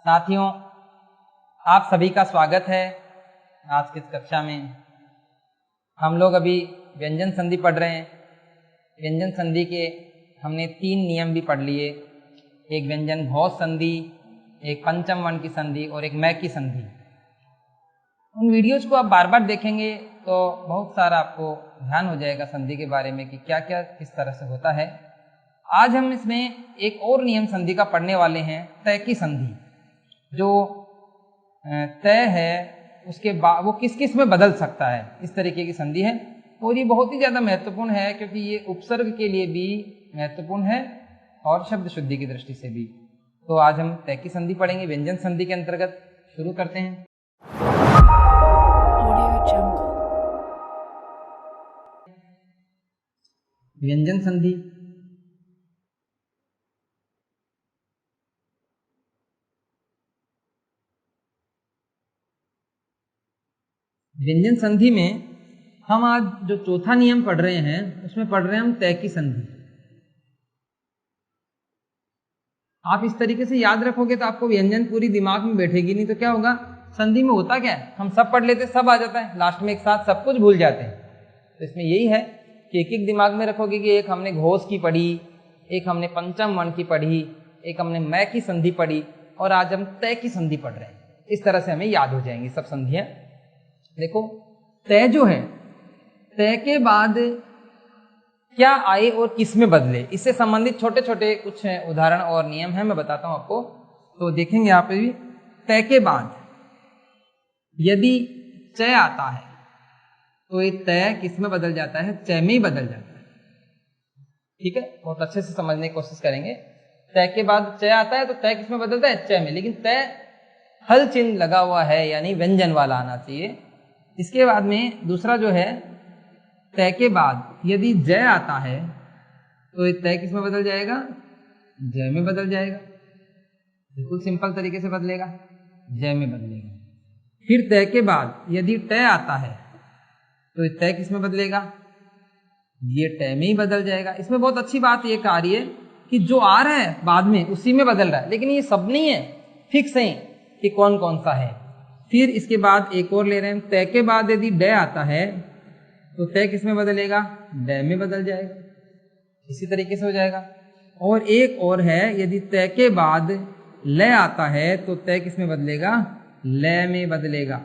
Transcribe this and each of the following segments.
साथियों, आप सभी का स्वागत है। आज की इस कक्षा में हम लोग अभी व्यंजन संधि पढ़ रहे हैं। व्यंजन संधि के हमने 3 नियम भी पढ़ लिए, एक व्यंजन घोष संधि, एक पंचम वर्ण की संधि और एक मैक की संधि। उन वीडियोज को आप बार बार देखेंगे तो बहुत सारा आपको ध्यान हो जाएगा संधि के बारे में कि क्या क्या किस तरह से होता है। आज हम इसमें एक और नियम संधि का पढ़ने वाले हैं, तय की संधि। जो तय है उसके बाद वो किस किस में बदल सकता है, इस तरीके की संधि है और ये बहुत ही ज़्यादा महत्वपूर्ण है क्योंकि ये उपसर्ग के लिए भी महत्वपूर्ण है और शब्द शुद्धि की दृष्टि से भी। तो आज हम तय की संधि पढ़ेंगे व्यंजन संधि के अंतर्गत। शुरू करते हैं। व्यंजन संधि। व्यंजन संधि में हम आज जो चौथा नियम पढ़ रहे हैं उसमें पढ़ रहे हैं हम तय की संधि। आप इस तरीके से याद रखोगे तो आपको व्यंजन पूरी दिमाग में बैठेगी, नहीं तो क्या होगा, संधि में होता क्या है, हम सब पढ़ लेते, सब आ जाता है, लास्ट में एक साथ सब कुछ भूल जाते हैं। तो इसमें यही है कि एक एक दिमाग में रखोगे कि एक हमने घोष की पढ़ी, एक हमने पंचम वर्ण की पढ़ी, एक हमने मै की संधि पढ़ी और आज हम तय की संधि पढ़ रहे हैं। इस तरह से हमें याद हो जाएंगी सब संधियां। देखो, तय जो है, तय के बाद क्या आए और किस में बदले, इससे संबंधित छोटे छोटे कुछ उदाहरण और नियम हैं, मैं बताता हूं आपको। तो देखेंगे यहाँ पे भी, तय के बाद यदि चय आता है तो ये तय किस में बदल जाता है, चय में ही बदल जाता है। ठीक है, बहुत अच्छे से समझने की कोशिश करेंगे। तय के बाद चय आता है तो तय किस में बदलता है, चय में, लेकिन तय हल चिन्ह लगा हुआ है यानी व्यंजन वाला आना चाहिए। इसके बाद में दूसरा जो है, तय के बाद यदि जय आता है तो ये तय किस में बदल जाएगा, जय में बदल जाएगा। बिल्कुल सिंपल तरीके से बदलेगा, जय में बदलेगा। फिर तय के बाद यदि टय आता है तो ये तय किस में बदलेगा, ये टय में ही बदल जाएगा। इसमें बहुत अच्छी बात ये आ रही है कि जो आ रहा है बाद में उसी में बदल रहा है, लेकिन ये सब नहीं है, फिक्स है कि कौन कौन सा है। फिर इसके बाद एक और ले रहे हैं, तय के बाद यदि डय आता है तो तय किस में बदलेगा, डय में बदल जाएगा। इसी तरीके से हो जाएगा। और एक और है, यदि तय के बाद लय आता है तो तय किस में बदलेगा, लय में बदलेगा।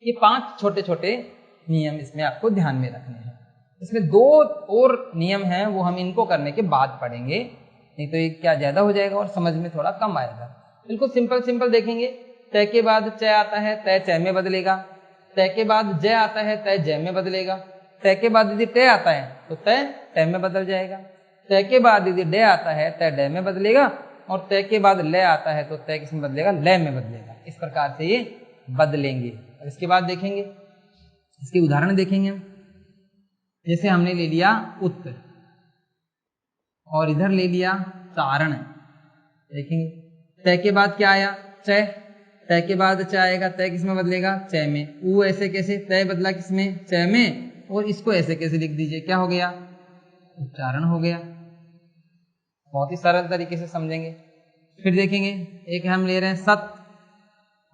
ये 5 छोटे छोटे नियम इसमें आपको ध्यान में रखने हैं। इसमें 2 और नियम हैं, वो हम इनको करने के बाद पढ़ेंगे, नहीं तो ये क्या ज्यादा हो जाएगा और समझ में थोड़ा कम आएगा। बिल्कुल सिंपल देखेंगे। तय के बाद चय आता है, तय चय में बदलेगा। तय के बाद जय आता है, तय जय में बदलेगा। तय के बाद यदि टय आता है तो तय टय में बदल जाएगा। तय के बाद यदि डय आता है तय डय में बदलेगा। और तय के बाद लय आता है तो तय किसमें बदलेगा, लय में बदलेगा। इस प्रकार से ये बदलेंगे। और इसके बाद देखेंगे, इसके उदाहरण देखेंगे हम। जैसे हमने ले लिया उत्तर और इधर ले लिया चारण। देखेंगे, तय के बाद क्या आया, चय। तय के बाद चय आएगा, तय किसमें बदलेगा, चय में। ऊ ऐसे कैसे, तय बदला किसमें, चय में। और इसको ऐसे कैसे लिख दीजिए, क्या हो गया, उच्चारण हो गया। बहुत ही सरल तरीके से समझेंगे। फिर देखेंगे, एक हम ले रहे हैं सत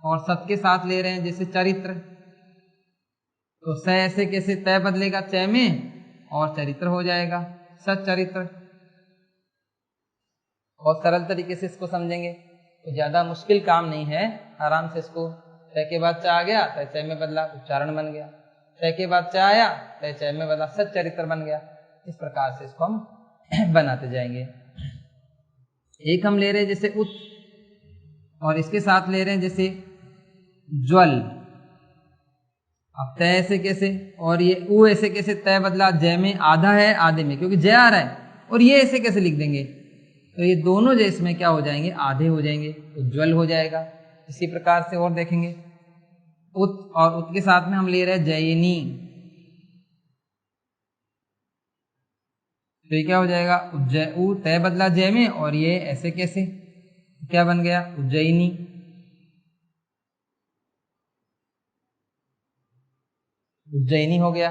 और सत के साथ ले रहे हैं जैसे चरित्र। तो स ऐसे कैसे, तय बदलेगा चय में और चरित्र हो जाएगा, सच्चरित्र। बहुत सरल तरीके से इसको समझेंगे, तो ज्यादा मुश्किल काम नहीं है, आराम से इसको। तय के बाद च आ गया, तय चय में बदला, उच्चारण बन गया। तय के बाद च आया, तय चय में बदला, सच्चरित्र बन गया। इस प्रकार से इसको हम बनाते जाएंगे। एक हम ले रहे हैं जैसे उत और इसके साथ ले रहे हैं जैसे ज्वल। अब तय ऐसे कैसे और ये ऊ ऐसे कैसे, तय बदला जय में, आधा है आधे में, क्योंकि जय आ रहा है। और ये ऐसे कैसे लिख देंगे, तो ये दोनों जो इसमें क्या हो जाएंगे, आधे हो जाएंगे, उज्ज्वल हो जाएगा। इसी प्रकार से और देखेंगे, उत और उत के साथ में हम ले रहे हैं जयिनी। तो ये क्या हो जाएगा, ऊ तय बदला जय में और ये ऐसे कैसे, क्या बन गया, उज्जयिनी। उज्जयिनी हो गया।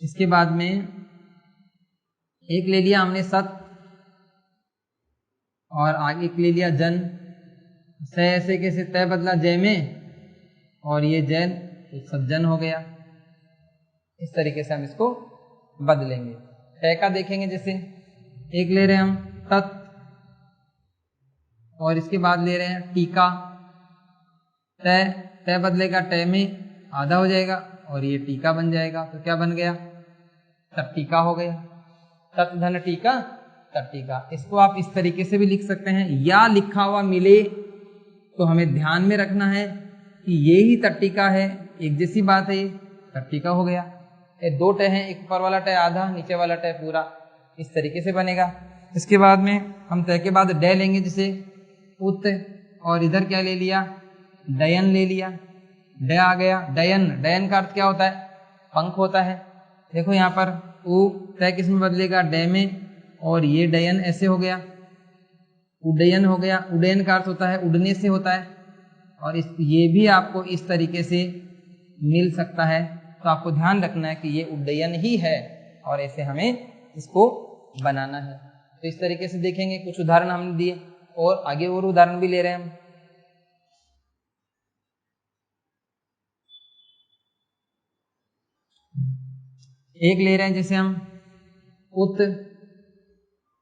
इसके बाद में एक ले लिया हमने सत और आगे एक ले लिया जन। स ऐसे कैसे, तय बदला जय में और ये जैन तो सज्जन हो गया। इस तरीके से हम इसको बदलेंगे। तय का देखेंगे, जैसे एक ले रहे हैं हम तत् और इसके बाद ले रहे हैं टीका। तय, तय बदलेगा टय में, आधा हो जाएगा और ये टीका बन जाएगा। तो क्या बन गया, तब टीका हो गया। तत् धन टीका, तब टीका। इसको आप इस तरीके से भी लिख सकते हैं, या लिखा हुआ मिले तो हमें ध्यान में रखना है कि ये ही तट्टिका है, एक जैसी बात है, ये तट्टिका हो गया। ये दो टय हैं, एक ऊपर वाला टय आधा, नीचे वाला टय पूरा, इस तरीके से बनेगा। इसके बाद में हम तय के बाद डय लेंगे, जैसे उत, और इधर क्या ले लिया, डयन ले लिया। डय आ गया, डयन, डयन का अर्थ क्या होता है, पंख होता है। देखो यहाँ पर उ तय किस में बदलेगा, डय में, और ये डयन ऐसे हो गया, उड्डयन हो गया। उड्डयन का अर्थ होता है उड़ने से होता है, और ये भी आपको इस तरीके से मिल सकता है। तो आपको ध्यान रखना है कि ये उड्डयन ही है और ऐसे हमें इसको बनाना है। तो इस तरीके से देखेंगे, कुछ उदाहरण हमने दिए और आगे और उदाहरण भी ले रहे हैं हम। एक ले रहे हैं जैसे हम उत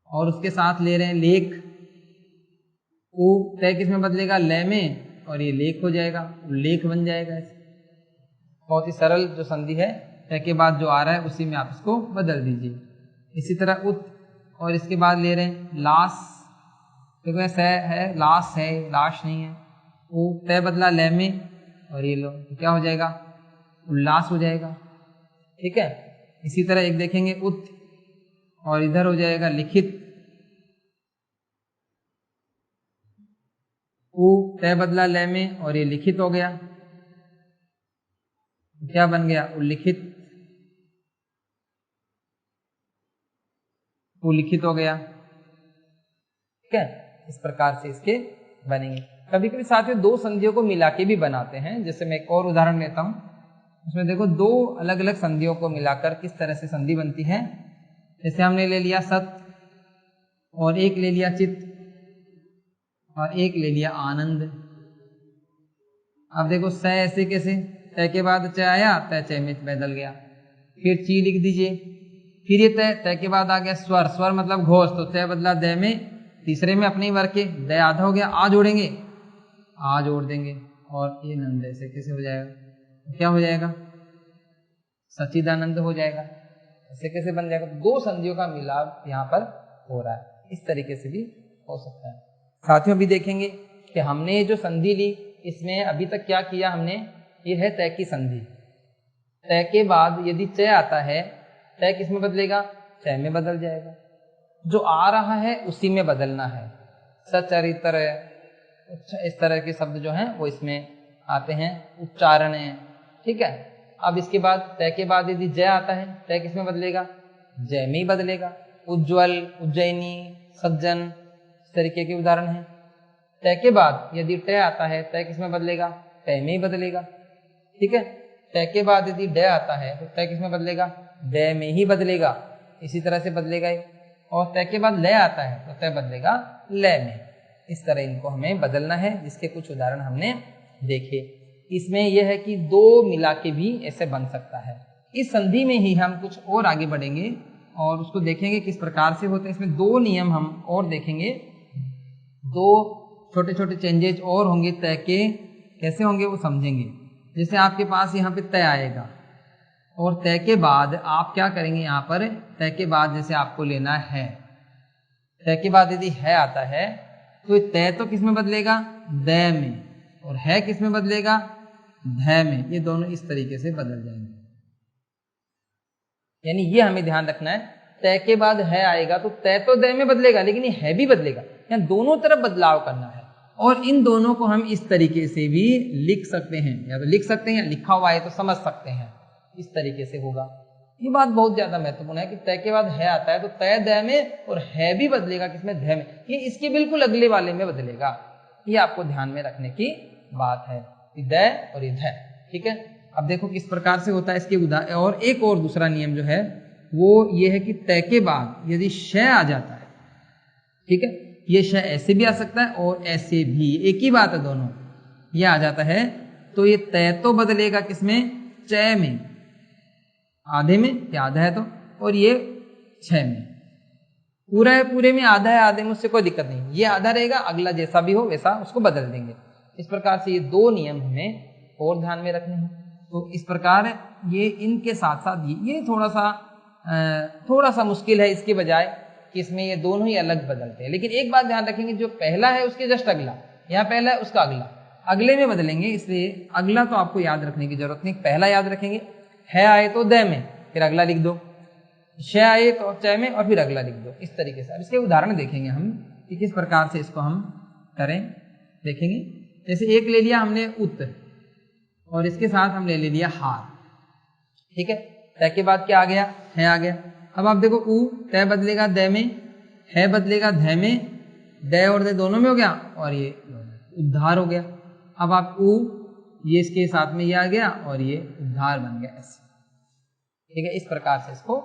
और उसके साथ ले रहे हैं लेख। उ तय किस में बदलेगा, लय में, और ये लेख हो जाएगा, लेख बन जाएगा। ऐसे बहुत ही सरल जो संधि है, तय के बाद जो आ रहा है उसी में आप इसको बदल दीजिए। इसी तरह उत और इसके बाद ले रहे हैं लाश। देखो ऐसा है, लाश है, लाश नहीं है। उ तय बदला लय में और ये लो, तो क्या हो जाएगा, उल्लास हो जाएगा। ठीक है। इसी तरह एक देखेंगे उत और इधर हो जाएगा लिखित। उ तय बदला लय में और ये लिखित हो गया। क्या बन गया, उल्लिखित। उल्लिखित हो गया। ठीक है। इस प्रकार से इसके बनेंगे। कभी कभी साथियों दो संधियों को मिला के भी बनाते हैं। जैसे मैं एक और उदाहरण लेता हूं, उसमें देखो दो अलग अलग संधियों को मिलाकर किस तरह से संधि बनती है। जैसे हमने ले लिया सत और एक ले लिया चित्त और एक ले लिया आनंद। अब देखो स ऐसे कैसे, तय के बाद च आया, तय च में बदल गया। फिर ची लिख दीजिए। फिर ये तय, तय के बाद आ गया स्वर। स्वर मतलब घोष, तो तय बदला दय में, तीसरे में अपने ही वर्ग के, दय आधा हो गया, आ जोड़ेंगे, आ जोड़ देंगे और ये नंद ऐसे कैसे हो जाएगा, क्या हो जाएगा, सच्चिदानंद हो जाएगा। ऐसे कैसे बन जाएगा, दो संधियों का मिलाप यहाँ पर हो रहा है। इस तरीके से भी हो सकता है। साथियों भी देखेंगे कि हमने जो संधि ली इसमें अभी तक क्या किया हमने, ये है तय की संधि। तय के बाद यदि च आता है, तय किस में बदलेगा, च में बदल जाएगा। जो आ रहा है उसी में बदलना है। सचरित्र, इस तरह के शब्द जो हैं वो इसमें आते हैं, उच्चारण है। ठीक है। अब इसके बाद तय के बाद यदि जय आता है, तय किस में बदलेगा, जय में ही बदलेगा। उज्ज्वल, उज्जैनी, सज्जन, इस तरीके के उदाहरण हैं। तय के बाद यदि टय आता है, तय किस में बदलेगा, तय में ही बदलेगा। ठीक है। तय के बाद यदि डय आता है तो तय किस में बदलेगा, डय में ही बदलेगा। इसी तरह से बदलेगा ही। और तय के बाद लय आता है तो तय बदलेगा लय में। इस तरह इनको हमें बदलना है, जिसके कुछ उदाहरण हमने देखे। इसमें यह है कि दो मिला के भी ऐसे बन सकता है। इस संधि में ही हम कुछ और आगे बढ़ेंगे और उसको देखेंगे किस प्रकार से होते हैं। इसमें दो नियम हम और देखेंगे, दो छोटे छोटे चेंजेज और होंगे तय के, कैसे होंगे वो समझेंगे। जैसे आपके पास यहाँ पे तय आएगा और तय के बाद आप क्या करेंगे, यहाँ पर तय के बाद जैसे आपको लेना है, तय के बाद यदि है आता है तो तय तो किस में बदलेगा, दय में, और है किस में बदलेगा, धय में। ये दोनों इस तरीके से बदल जाएंगे। यानी ये हमें ध्यान रखना है, तय के बाद है आएगा तो तय तो दय में बदलेगा लेकिन ये है भी बदलेगा। यहाँ दोनों तरफ बदलाव करना है। और इन दोनों को हम इस तरीके से भी लिख सकते हैं, या तो लिख सकते हैं या लिखा हुआ है तो समझ सकते हैं, इस तरीके से होगा। ये बात बहुत ज्यादा महत्वपूर्ण है कि तय के बाद है आता है तो तय दय में और है भी बदलेगा किसमें, धय में। ये इसके बिल्कुल अगले वाले में बदलेगा। ये आपको ध्यान में रखने की बात है, दय और ये धय। ठीक है। अब देखो किस प्रकार से होता है इसके उदाहरण। और एक और दूसरा नियम जो है वो ये है कि तय के बाद यदि श आ जाता है, ठीक है, ये श ऐसे भी आ सकता है और ऐसे भी, एक ही बात है दोनों, ये आ जाता है। तो ये तय तो बदलेगा किसमें, चय में, आधे में, या आधा है तो, और ये 6 में। पूरा है पूरे में, आधा है आधे में, उससे कोई दिक्कत नहीं, ये आधा रहेगा, अगला जैसा भी हो वैसा उसको बदल देंगे। इस प्रकार से ये 2 नियम हमें और ध्यान में रखने हैं। तो इस प्रकार ये इनके साथ साथ ये थोड़ा सा मुश्किल है इसके बजाय कि इसमें ये दोनों ही अलग बदलते हैं। लेकिन एक बात ध्यान रखेंगे, जो पहला है उसके जस्ट अगला, यहाँ पहला है उसका अगला, अगले में बदलेंगे, इसलिए अगला तो आपको याद रखने की जरूरत नहीं। पहला याद रखेंगे, है आए तो द में, फिर अगला लिख दो, श आए तो च में, और फिर अगला लिख दो, इस तरीके से। अब इसके उदाहरण देखेंगे हम कि किस प्रकार से इसको हम करें, देखेंगे। जैसे एक ले लिया हमने उत, और इसके साथ हम ले लिया हार, ठीक है। तय के बाद क्या आ गया, है आ गया। अब आप देखो, उ तय बदलेगा द में, है बदलेगा ध में, द और द दोनों में हो गया, और ये उद्धार हो गया। अब आप उ, ये इसके साथ में ये आ गया, और ये उद्धार बन गया, ऐसे, ठीक है। इस प्रकार से इसको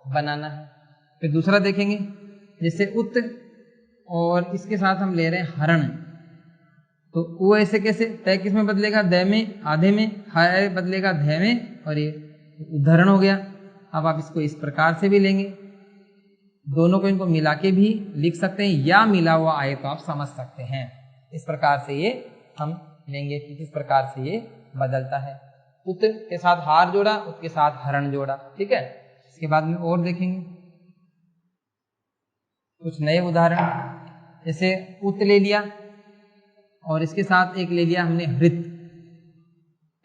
बनाना है। फिर दूसरा देखेंगे, जैसे उत, और इसके साथ हम ले रहे हैं हरण, तो वो ऐसे कैसे, तय किस में बदलेगा, द में, आधे में, है बदलेगा ध में, और ये उद्धरण हो गया। अब आप इसको इस प्रकार से भी लेंगे, दोनों को इनको मिला के भी लिख सकते हैं, या मिला हुआ आए तो आप समझ सकते हैं। इस प्रकार से ये हम लेंगे कि किस प्रकार से ये बदलता है। उत के साथ हार जोड़ा, उत के साथ हरण जोड़ा, ठीक है। इसके बाद में और देखेंगे कुछ नए उदाहरण। जैसे उत ले लिया, और इसके साथ एक ले लिया हमने हृत,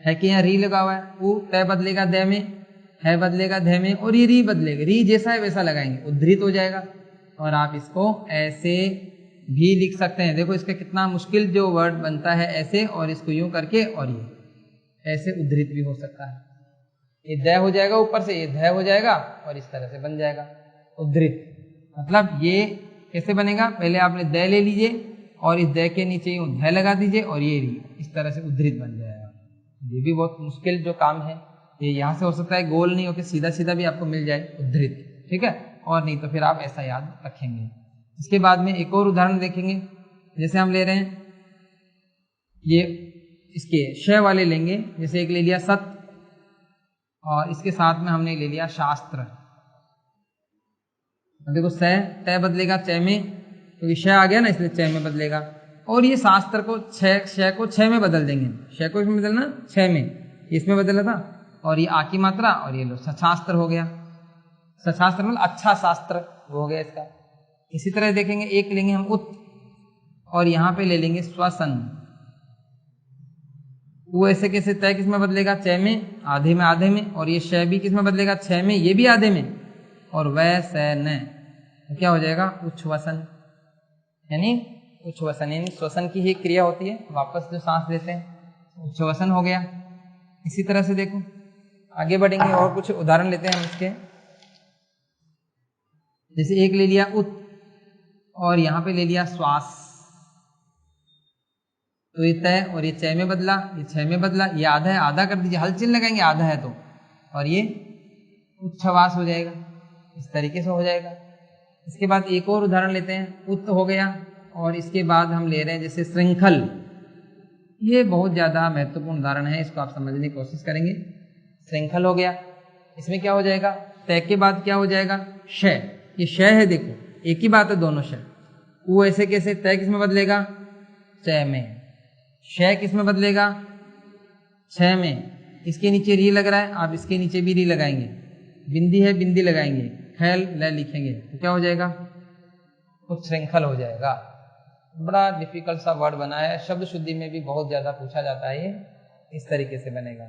है कि यहाँ री लगा हुआ है, उ तय बदलेगा द में, है बदलेगा ध में, और ये री बदलेगा, री जैसा है वैसा लगाएंगे, उद्धृत हो जाएगा। और आप इसको ऐसे भी लिख सकते हैं, देखो इसका कितना मुश्किल जो वर्ड बनता है ऐसे, और इसको यूं करके, और ये ऐसे उद्धृत भी हो सकता है। ये द हो जाएगा ऊपर से, ये ध हो जाएगा, और इस तरह से बन जाएगा उद्धृत। मतलब ये कैसे बनेगा, पहले आपने द ले लीजिए, और इस द के नीचे यूं ध लगा दीजिए, और ये री, इस तरह से उद्धृत बन जाएगा। ये भी बहुत मुश्किल जो काम है, ये यहाँ से हो सकता है गोल नहीं होकर सीधा सीधा भी आपको मिल जाए उद्धृत, ठीक है, और नहीं तो फिर आप ऐसा याद रखेंगे। इसके बाद में एक और उदाहरण देखेंगे। जैसे हम ले रहे हैं ये इसके श वाले लेंगे, जैसे एक ले लिया सत्य, और इसके साथ में हमने ले लिया शास्त्र। देखो स तय बदलेगा च में, क्योंकि श आ गया ना इसलिए च में बदलेगा, और ये शास्त्र को श को 6 में बदल देंगे, श को इसमें बदलना 6 में, इसमें बदला था, और ये आ की मात्रा, और ये लो सशास्त्र हो गया। सशास्त्र मतलब अच्छा शास्त्र हो गया इसका। इसी तरह देखेंगे, एक लेंगे हम उत, और यहाँ पे ले लेंगे श्वसन। वो ऐसे कैसे, तय किस में बदलेगा च में, आधे में, आधे में, और ये श भी किस में बदलेगा 6 में, ये भी आधे में, और वै स न, तो क्या हो जाएगा उच्छ्वसन, यानी उच्छ्वसन, यानी श्वसन की ही क्रिया होती है, वापस जो सांस लेते हैं, उच्छ्वसन हो गया। इसी तरह से देखो आगे बढ़ेंगे, और कुछ उदाहरण लेते हैं हम इसके। जैसे एक ले लिया उत, और यहाँ पे ले लिया श्वास, तो ये तय और ये च में बदला, ये 6 में बदला, ये आधा है, आधा कर दीजिए, हलचल लगाएंगे आधा है तो, और ये उच्छ्वास हो जाएगा, इस तरीके से हो जाएगा। इसके बाद एक और उदाहरण लेते हैं, उत हो गया, और इसके बाद हम ले रहे हैं जैसे श्रृंखल। ये बहुत ज्यादा महत्वपूर्ण उदाहरण है, इसको आप समझने की कोशिश करेंगे। श्रृंखल हो गया, इसमें क्या हो जाएगा, तय के बाद क्या हो जाएगा श, ये श है, देखो एक ही बात है दोनों श। वो ऐसे कैसे, तय किस में बदलेगा च में, श किस में बदलेगा 6 में, इसके नीचे री लग रहा है, आप इसके नीचे भी री लगाएंगे, बिंदी है बिंदी लगाएंगे, खैल ल लिखेंगे, तो क्या हो जाएगा उच्छृंखल हो जाएगा। बड़ा डिफिकल्ट सा वर्ड बना है, शब्द शुद्धि में भी बहुत ज्यादा पूछा जाता है, ये इस तरीके से बनेगा,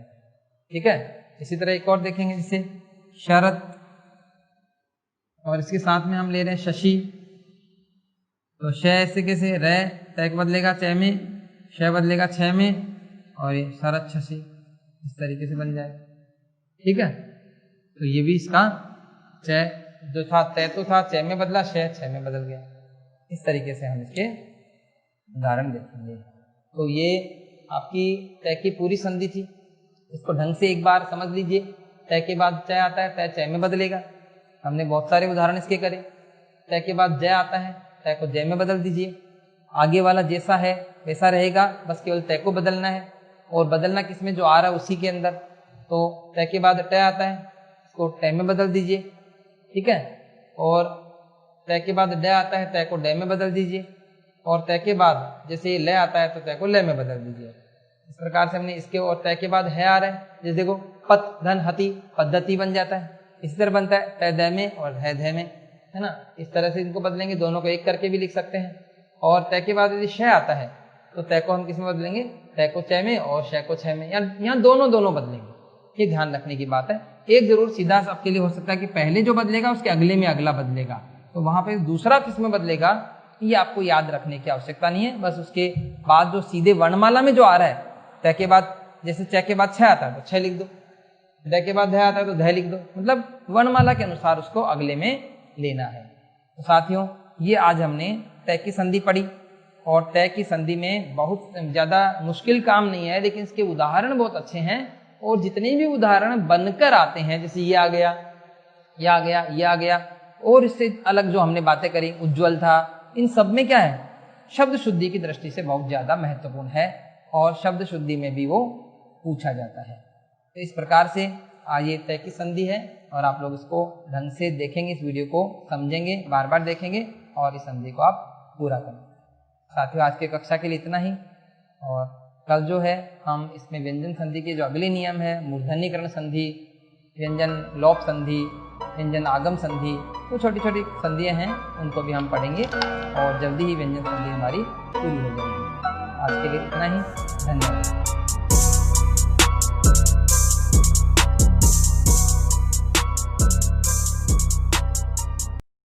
ठीक है। इसी तरह एक और देखेंगे, जैसे शरत, और इसके साथ में हम ले रहे हैं शशि, तो श ऐसे कैसे, र तय बदलेगा च में, श बदलेगा 6 में, और ये शरत शशि, इस तरीके से बन जाएगा, ठीक है। तो ये भी इसका च जो था, तय तो था 6 में बदला, श 6 में बदल गया। इस तरीके से हम इसके उदाहरण देखेंगे। तो ये आपकी तय की पूरी संधि थी, इसको ढंग से एक बार समझ लीजिए। तय के बाद च आता है, तय च में बदलेगा, हमने बहुत सारे उदाहरण इसके करे। तय के बाद ज आता है, तय को जय में बदल दीजिए। आगे वाला जैसा है वैसा रहेगा, बस केवल तय को बदलना है। और बदलना किसमें, जो आ रहा है उसी के अंदर। तो तय के बाद टय आता है, इसको टय में बदल दीजिए, ठीक है। और तय के बाद ड आता है, तय को ड में बदल दीजिए। और तय के बाद जैसे लय आता है तो तय को लय में बदल दीजिए। इस प्रकार से हमने इसके, और तय के बाद है आ रहा है, जैसे देखो पत धन हति, पद्धति बन जाता है। इसी तरह बनता है तय द में और है ध में, है ना। इस तरह से इनको बदलेंगे, दोनों को एक करके भी लिख सकते हैं। और तय के बाद यदि श आता है तो तय को हम किस में बदलेंगे, तय को च में और श को छ में, या यहाँ दोनों बदलेंगे। ये ध्यान रखने की बात है। एक जरूर सीधा आपके लिए हो सकता है कि पहले जो बदलेगा उसके अगले में अगला बदलेगा, तो वहां पे दूसरा किस में बदलेगा ये आपको याद रखने की आवश्यकता नहीं है। बस उसके बाद जो सीधे वर्णमाला में जो आ रहा है, तय के बाद जैसे च के बाद छ आता है तो छ लिख दो, द के बाद ध आता है तो ध लिख दो, मतलब वर्णमाला के अनुसार उसको अगले में लेना है। तो साथियों, ये आज हमने तय की संधि पढ़ी। और तय की संधि में बहुत ज्यादा मुश्किल काम नहीं है, लेकिन इसके उदाहरण बहुत अच्छे हैं। और जितने भी उदाहरण बनकर आते हैं, जैसे ये आ गया, ये आ गया, ये आ गया, और इससे अलग जो हमने बातें करी, उज्ज्वल था, इन सब में क्या है, शब्द शुद्धि की दृष्टि से बहुत ज्यादा महत्वपूर्ण है। और शब्द शुद्धि में भी वो पूछा जाता है। तो इस प्रकार से आज ये तय की संधि है, और आप लोग इसको ढंग से देखेंगे, इस वीडियो को समझेंगे, बार बार देखेंगे, और इस संधि को आप पूरा करें। साथियों, आज की कक्षा के लिए इतना ही। और कल जो है हम इसमें व्यंजन संधि के जो अगले नियम है, मूर्धन्यकरण संधि, व्यंजन लोप संधि, व्यंजन आगम संधि, वो छोटी छोटी संधियां हैं, उनको भी हम पढ़ेंगे। और जल्दी ही व्यंजन संधि हमारी पूरी हो जाएगी। आज के लिए इतना ही, धन्यवाद।